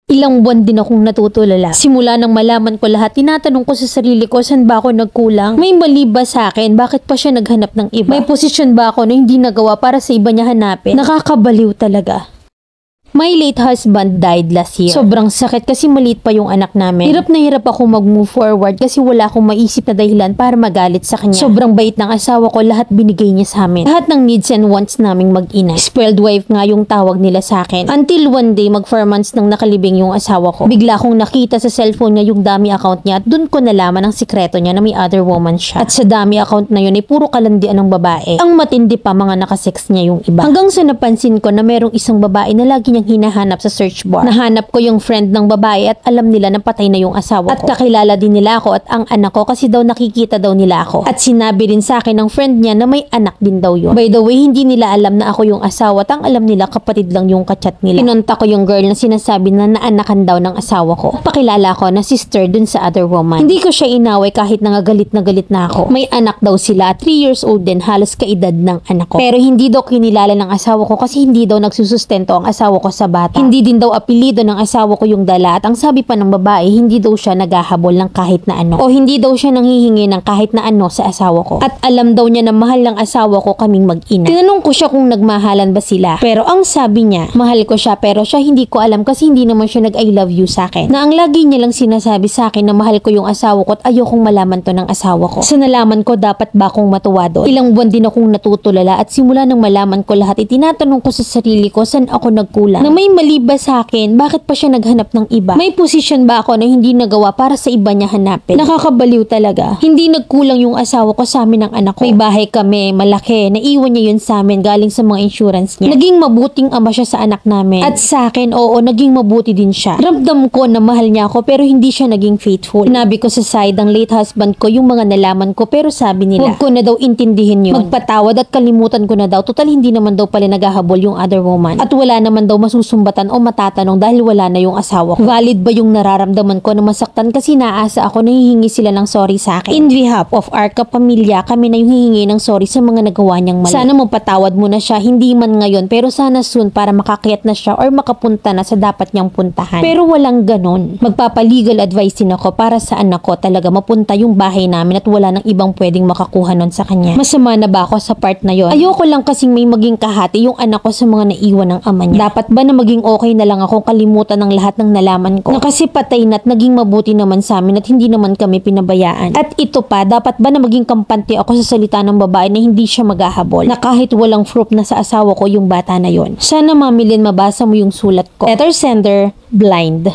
Ilang buwan din akong natutulala. Simula nang malaman ko lahat, tinatanong ko sa sarili ko, saan ba ako nagkulang? May mali ba sa akin? Bakit pa siya naghanap ng iba? May posisyon ba ako na hindi nagawa para sa iba niya hanapin? Nakakabaliw talaga. My late husband died last year. Sobrang sakit kasi maliit pa yung anak namin. Hirap na hirap ako mag-move forward kasi wala akong maisip na dahilan para magalit sa kanya. Sobrang bait ng asawa ko, lahat binigay niya sa amin. Lahat ng needs and wants naming mag-ina. Spoiled wife nga yung tawag nila sa akin. Until one day, mag 4 months nang nakalibing yung asawa ko. Bigla akong nakita sa cellphone niya yung dummy account niya at dun ko nalaman ang sikreto niya na may other woman siya. At sa dummy account na yun ay puro kalandian ng babae. Ang matindi pa, mga nakasex niya yung iba. Hanggang sa napansin ko na merong isang babae na lagi niyang hinahanap sa search bar. Nahanap ko yung friend ng babae at alam nila na patay na yung asawa ko. At kakilala din nila ako at ang anak ko kasi daw nakikita daw nila ako. At sinabi rin sa akin ng friend niya na may anak din daw yun. By the way, hindi nila alam na ako yung asawa at ang alam nila kapatid lang yung kachat nila. Pinunta ko yung girl na sinasabi na naanakan daw ng asawa ko. Pakilala ko na sister dun sa other woman. Hindi ko siya inaway kahit galit na ako. May anak daw sila, 3 years old din, halos kaedad ng anak ko. Pero hindi daw kinilala ng asawa ko kasi hindi daw nagsusustento ang asawa ko sa bata. Hindi din daw apelido ng asawa ko yung dala at ang sabi pa ng babae, hindi daw siya naghahabol ng kahit na ano. O hindi daw siya nanghihingi ng kahit na ano sa asawa ko. At alam daw niya na mahal ng asawa ko kaming mag-ina. Tinanong ko siya kung nagmahalan ba sila. Pero ang sabi niya, mahal ko siya pero siya hindi ko alam kasi hindi naman siya nag-I love you sa akin. Na ang lagi niya lang sinasabi sa akin na mahal ko yung asawa ko at ayokong malaman to ng asawa ko. Sa nalaman ko, dapat ba akong matuwa doon? Ilang buwan din akong natutulala at simula nang malaman ko lahat, itinatanong ko sa sarili ko, saan ako nagkulang? Na may mali ba sa akin? Bakit pa siya naghanap ng iba? May posisyon ba ako na hindi nagawa para sa iba niya hanapin? Nakakabaliw talaga. Hindi nagkulang yung asawa ko sa amin ng anak ko. May bahay kami, malaki. Naiwan niya yun sa amin galing sa mga insurance niya. Naging mabuting ama siya sa anak namin. At sa akin, oo, naging mabuti din siya. Ramdam ko na mahal niya ako pero hindi siya naging faithful. Sinabi ko sa side ng late husband ko yung mga nalaman ko pero sabi nila, huwag ko na daw intindihin yun. Magpatawad at kalimutan ko na daw. Total hindi naman daw pala naghahabol yung other woman. At wala naman daw masusumbatan o matatanong dahil wala na yung asawa ko. Valid ba yung nararamdaman ko na masaktan kasi naasa ako na hihingi sila ng sorry sa akin? In behalf of our kapamilya, kami na yung hihingi ng sorry sa mga nagawa niyang mali. Sana mapatawad mo na siya, hindi man ngayon pero sana soon para makakayat na siya or makapunta na sa dapat niyang puntahan. Pero walang ganon. Magpapalegal advice din ako para sa anak ko talaga mapunta yung bahay namin at wala nang ibang pwedeng makakuha nun sa kanya. Masama na ba ako sa part na yon? Ayoko lang kasing may maging kahati yung anak ko sa mga naiwan ng ama niya. Dapat ba na maging okay na lang ako kalimutan ng lahat ng nalaman ko? Na kasi patay na at naging mabuti naman sa amin at hindi naman kami pinabayaan. At ito pa, dapat ba na maging kampante ako sa salita ng babae na hindi siya maghahabol? Na kahit walang proof na sa asawa ko yung bata na yon. Sana mamilin mabasa mo yung sulat ko. Letter sender, blind.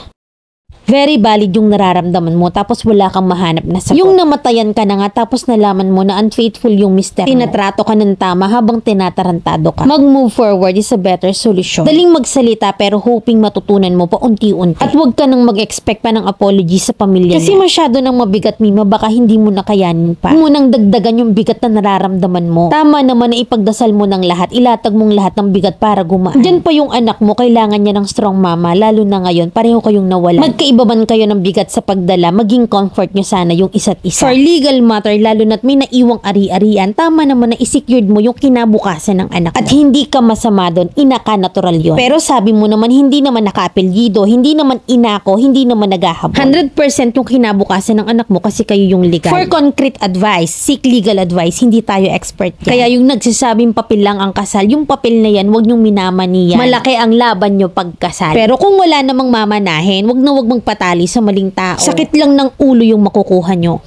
Very valid yung nararamdaman mo tapos wala kang mahanap na sagot. Yung namatayan ka na nga tapos nalaman mo na unfaithful yung mister mo. Tinatrato ka ng tama habang tinatarantado ka. Mag-move forward is a better solution. Daling magsalita pero hoping matutunan mo pa unti-unti. At huwag ka nang mag-expect pa ng apology sa pamilya kasi niya. Masyado nang mabigat, Mima, baka hindi mo na kayanin pa. Huwag mo nang dagdagan yung bigat na nararamdaman mo. Tama naman na ipagdasal mo ng lahat, ilatag mong lahat ng bigat para gumaan. Diyan pa yung anak mo, kailangan niya ng strong mama, lalo na ngayon, pareho kayong nawalan. Magkaiba man kayo ng bigat sa pagdala, maging comfort nyo sana yung isa't isa. For legal matter, lalo na't may naiwang ari-arian, tama naman na isecured mo yung kinabukasan ng anak mo. At hindi ka masama doon, inaka-natural yun. Pero sabi mo naman, hindi naman naka-apelyido, hindi naman inako, hindi naman naghahabol. 100% yung kinabukasan ng anak mo kasi kayo yung legal. For concrete advice, seek legal advice, hindi tayo expert yan. Kaya yung nagsasabing papel lang ang kasal, yung papel na yan, wag nyong minamaniyan. Malaki ang laban nyo pagkasal. Pero kung wala namang mamanahin, wag na wag magpatali sa maling tao. Sakit lang ng ulo yung makukuha nyo.